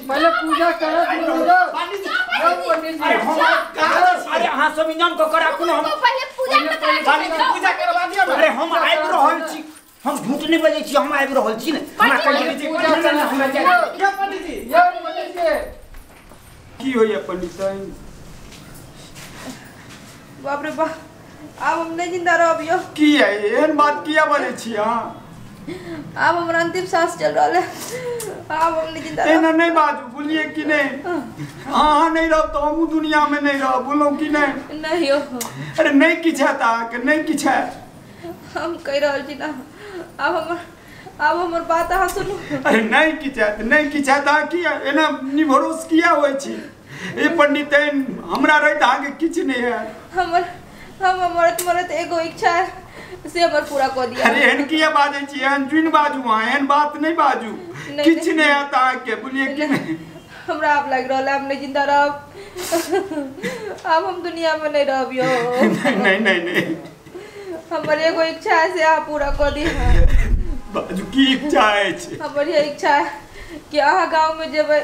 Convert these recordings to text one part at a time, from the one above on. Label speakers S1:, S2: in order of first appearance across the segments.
S1: पहले पूजा करो
S2: पंडित जी अरे हां सब इंजन को करा कुन हम
S3: पहले पूजा
S2: पूजा करवा दियो अरे हम आबि रहल छी हम झूठ नहीं बजै छी हम आबि रहल छी ने हमरा पंडित जी पूजा करना हमरा क्या पंडित जी
S1: ये पंडित जी
S2: की होइए पंडित
S4: बाप रे बाप अब हम नहीं जिंदा रहबियो
S2: की है एहन बात किया बोले छी हां
S4: अब हमर अंतिम सांस चल रहल है अब हम नहीं जिंदा
S2: एना नहीं बाजू बोलिए कि नहीं हां नहीं रह तो हम दुनिया में नहीं रह बोलो कि नहीं
S4: नहीं हो
S2: अरे नहीं किछ है ता के नहीं किछ है
S4: हम कह रहल छी ना अब हमर बात अहाँ सुनू
S2: अरे नहीं किछ है ता की एना निभरोस किया होय छी ए पंडित हमरा रहित आगे किछ नहीं है
S4: हम मरत एगो इच्छा है से हमर पूरा कर दिया
S2: अरे एहन किया बाजै छी एहन जुन बाजू एहन बात नहीं बाजू किछ नहीं आता के बोलिए कि नहीं
S4: हमरा आप लग रहल है हम नहीं जिंदा रहब अब हम दुनिया में नहीं रहबियो
S2: नहीं
S4: हमर एगो इच्छा है से आप पूरा कर दी
S2: बाजू की इच्छा है
S4: हमर ये इच्छा है कि अहाँ गांव में जेबै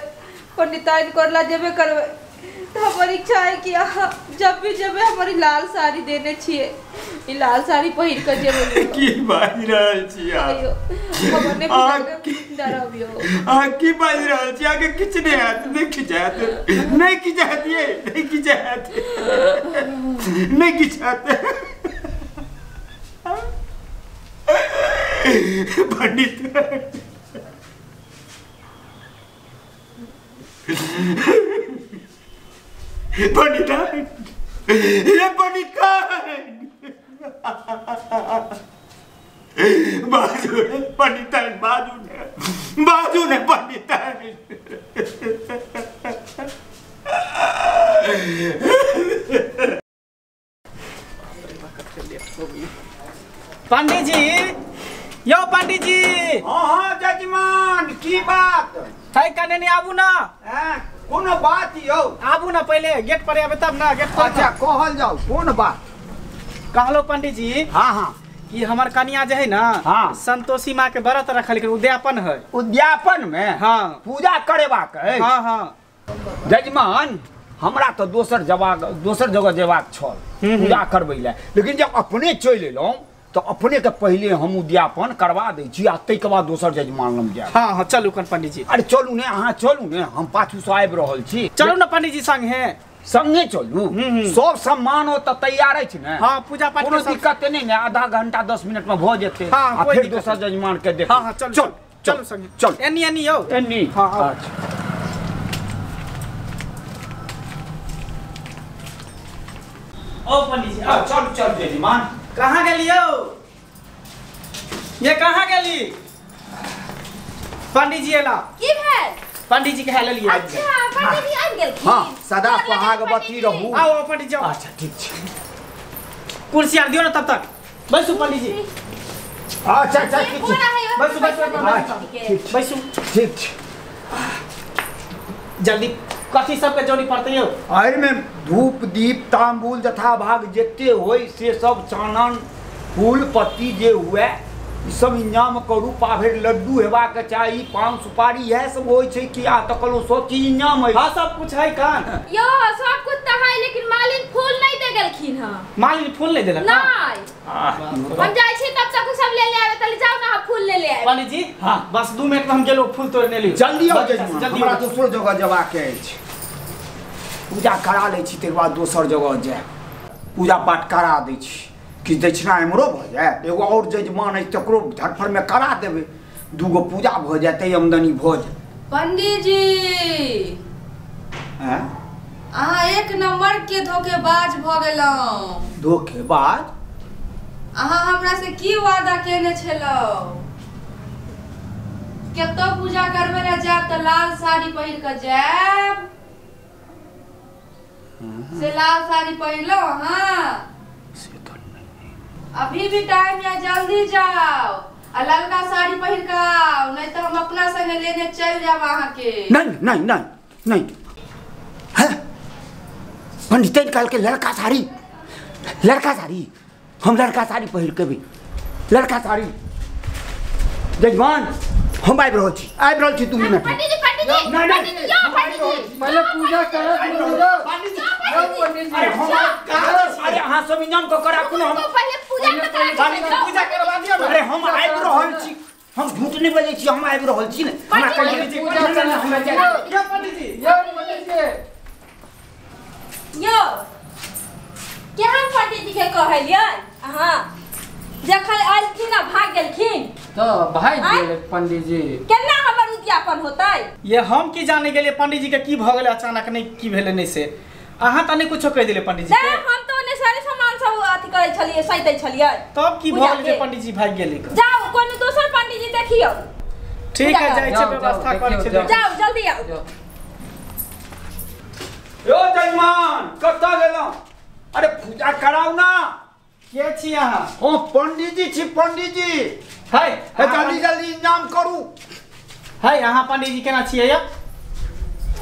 S4: पंडिताइन करला जेबे करबै तो हमारी इच्छा है कि जब भी जेबे हमारी लाल साड़ी देने छिए ई लाल साड़ी पहिर कर जेबे
S2: की बाज रहल छी
S4: हमने डरबियो
S2: की बाज रहल छी आगे किछ नहीं हाथ नहीं खिचात ये नहीं खिचात पंडित पंडित ये पंडित बाजू ने पंडित
S5: पंडित जी यो पंडित जी
S2: हाँ जजमान की बात
S5: है कने नहीं आबू ना
S2: कोनो बात यो
S5: आबू ना पहले गेट पर आबे तब ना गेट पर
S2: अच्छा कहल जाओ कौन बात
S5: कहलो पंडित जी
S2: हाँ
S5: कि हमार कन्या जे है ना
S2: हाँ
S5: संतोषी माँ के व्रत रखल के उद्यापन है
S2: उद्यापन में
S5: हाँ
S2: पूजा करेबाक है
S5: हाँ
S2: जजमान हमरा तो दोसर जगह जेबाक छल पूजा करबै ले लेकिन जब अपने चलि एलहुँ तो अपने के पहले हम उद्यापन करवा दै छी आ तै के बाद दोसर जजमान लग जाय
S5: हाँ चलू कन पंडित जी
S2: अरे चलू ने अहाँ चलू ने हम पाछू से आबि रहल छी
S5: चलू ना पंडित जी
S2: संगे चलू सब सम्मान तो तैयार अछि ने
S5: हाँ पूजा पाठ
S2: कोनो दिक्कत नहीं ने आधा घंटा 10 मिनट में भ जेते
S5: हाँ
S2: फिर दोसर जजमान के देख
S5: हाँ चल संगे
S2: चल
S5: एनी यो
S2: एनी
S5: हाँ
S2: अच्छा
S5: ओ पंडित जी
S2: चल जजमान
S5: कहाँ गेलियो ये कहाँ गेली पंडित जी एला
S3: की भेल
S5: पंडित जी के हेल लिया
S3: अच्छा पंडित जी आबि गेलखिन
S2: हाँ सदा सुहागवती रहू
S5: आओ पंडित जी
S2: अच्छा ठीक छै
S5: कुर्सी आर दियो ना तब तक बैसू पंडित जी
S2: अच्छा ठीक छै
S5: बैसू
S2: ठीक छै
S5: जल्दी कथी सबके जोड़ी पड़ते हो
S2: एहि में धूप दीप तांबूल जथा भाग जते होय से सब चानन फूल पत्ती जे हुए ई सब इंजाम करू पाभर लड्डू हेबाक चाही पान सुपारी यह सब होय छै कि आ तकलो सब चीज इंजाम है
S5: हां सब कुछ है कान
S3: यो सब कुछ त है लेकिन मालिन फूल नहीं दे गेलखिन ह
S5: मालिन फूल नहीं देलक
S3: नहीं हम जाय छी तब तक सब ले आबे तले जाओ ना फूल ले आबे
S5: पंडित जी हां बस 2 मिनट में हम गेलो फूल तोड़ने लियो
S2: जल्दी आओ जल्दी हमरा दोसर जगह जेबाक अछि पूजा करा लै छी तकर बाद दोसर जगह जाय पूजा पाठ करा दै छी कि दक्षिणा एमरो भ जाए एगो और जजमान अछि तकरो धरफर में करा देबै दूगो पूजा भ जाए आमदनी भ जाए
S4: पंडित जी अहाँ एक नंबर के धोखेबाज भ गेलौं
S2: धोखेबाज
S4: अहाँ हमरा से की वादा केने छलौ केतो पूजा करबे ला जाब त लाल साड़ी पहिर के जाब से लाल साड़ी पहिरलो हां अभी भी टाइम है जल्दी जाओ आ ललका साड़ी पहिर के आओ नहीं तो हम अपना संगे लेने चल जाब अहाँ के
S2: नहीं है पंडित काल के लड़का साड़ी हम लड़का साड़ी पहिर के भी लड़का साड़ी जजमान हम आबि रहल छी 2 मिनट
S3: पंडित जी पंडित जी यो पंडित जी
S1: पहले पूजा करो
S2: पंडित जी अरे अहाँ सब इंतजाम को करा कोनो हम
S3: पहले पूजा करा
S5: पूजा करवा दियो ना।
S2: अरे हम आबि रहल छी हम झूठ नहीं बोले छी हम आबि रहल छी ने हमरा कहिए
S1: पूजा करना हमरा चाहिए
S5: यो पंडित जी
S1: यो पंडित जी
S4: यो केहन पंडित जी के कहलियै अहाँ जखन आइलखिन आ भाग गेलखिन
S1: तो भाई गेल पंडित जी
S4: केना हमर उद्यापन होतै।
S5: ये हम की जाने गेलिए पंडित जी के की भ गेलै अचानक नहीं की भेलै नहीं से अहाँ त नहीं कुछो कह दिले पंडित जी
S4: नहीं
S5: के
S4: हम तो ने सारे सामान सब अथी करे छलिए सैतै छलिए
S5: तब की भ गेलै जे पंडित जी भाग गेलै
S4: जाओ कोनो दोसर पंडित जी देखियो।
S5: ठीक है जाय छै
S1: जाओ,
S5: व्यवस्था
S1: जाओ,
S5: करै छै
S1: जाओ।
S4: जाओ जल्दी आओ।
S2: यो जजमान कतऽ गेलौं अरे पूजा कराउ ना
S5: के छी अहाँ
S2: हां पंडित जी छी पंडित जी
S5: है
S2: हे जल्दी जल्दी इंतजाम करू
S5: है अहाँ पंडित जी केना छियै या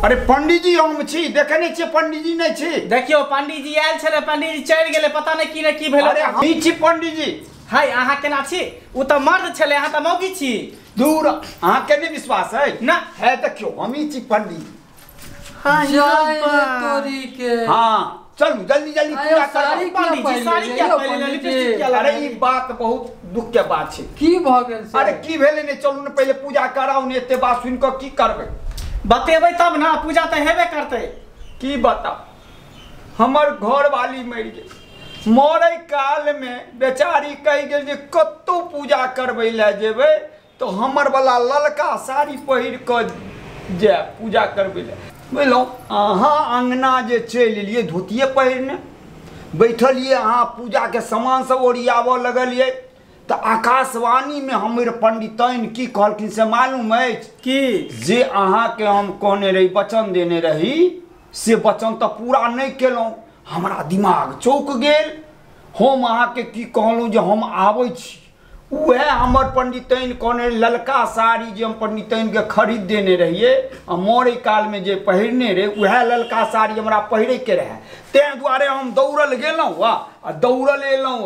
S2: अरे पंडित जी हम छी देखे नहीं छियै पंडित जी नहीं छी
S5: देखियो पंडित जी आयल छले पंडित जी चढ़ गेले पता नहीं की ने की भेलै
S2: अरे हम छी पंडित जी
S5: है अहाँ केना छी उ त मर्द छले अहाँ त मौगी छी
S2: दूर अहाँ के नहीं विश्वास है
S5: ना
S2: है देखियो हम ही छी पंडित
S1: जय तोरी के
S2: हां चलू जल्दी जल्दी
S1: आयो,
S2: पूजा
S1: साड़ी
S2: करू
S5: पंडित जी साड़ी क्या
S1: यो,
S5: पहले
S1: पंडित
S5: लिपस्टिक
S1: जी।
S5: क्या
S2: अरे
S5: लगा
S2: ई बात बहुत दुख के बात छै
S1: की भ गेल से
S2: अरे की भेले ने चलू ने पहले पूजा कराउ ने एते बात सुन के की करबै
S5: बतेबै तब ना पूजा त हेबे करतै
S2: की बता हमर घर वाली मरि गेल मरै काल में बेचारी कहि गेल जे कतौ पूजा करबै ले जेबै तो हमर वाला ललका साड़ी पहिर के जे पूजा करबै ले बुझलौं अहाँ अंगना जे चलि एलियै धोतिए पहिरने बैठलिए अहाँ पूजा के सामान सब ओरियाबऽ लगलिए तो आकाशवाणी में हमर पंडितन की कहलखिन से मालूम अछि
S5: की
S2: जे अहाँ के हम कहने रही वचन देने रही से वचन तो पूरा नहीं केलौं हमरा दिमाग चौक गेल हम अहाँ के की कहलौं जे हम आबै छी उहे हमर पंडितन कहने ललका साड़ी जे हम पंडितन के खरीद देने रहिए आ मरे काल में जे पहिरने रहे उहे ललका साड़ी हमरा पहिरे के रहे तें दुआरे हम दौड़ल गेलौं आ दौड़ल एलौं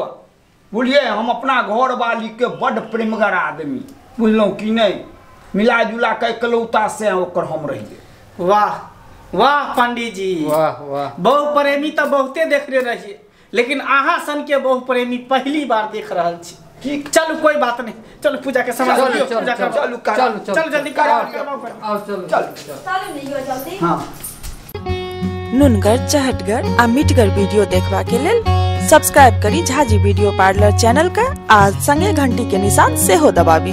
S2: बुझलिए हम अपना घर वाली के बड़ प्रेमगर आदमी बुझलौं कि नहीं मिला जुला के इकलौता से ओकर हम रहिए
S5: वाह वाह पंडित जी
S1: वाह वाह
S5: बहु प्रेमी तो बहुते देखले रहिए लेकिन अहाँ सन के बहु प्रेमी पहली बार देख रहल छी
S2: ठीक
S5: चलो कोई बात नहीं चलो पूजा के समय
S1: चलो,
S5: पूजा
S1: चलो,
S5: करो
S2: चलो
S5: चलो जल्दी करो
S1: आओ चलो
S4: चलू ने यो जल्दी।
S2: हाँ
S6: नुनगर चहटगर आ मिटगर वीडियो देखबा के लेल सब्सक्राइब करी झाजी वीडियो पार्लर चैनल का आ संगे घंटी के निशान से हो दबाबी।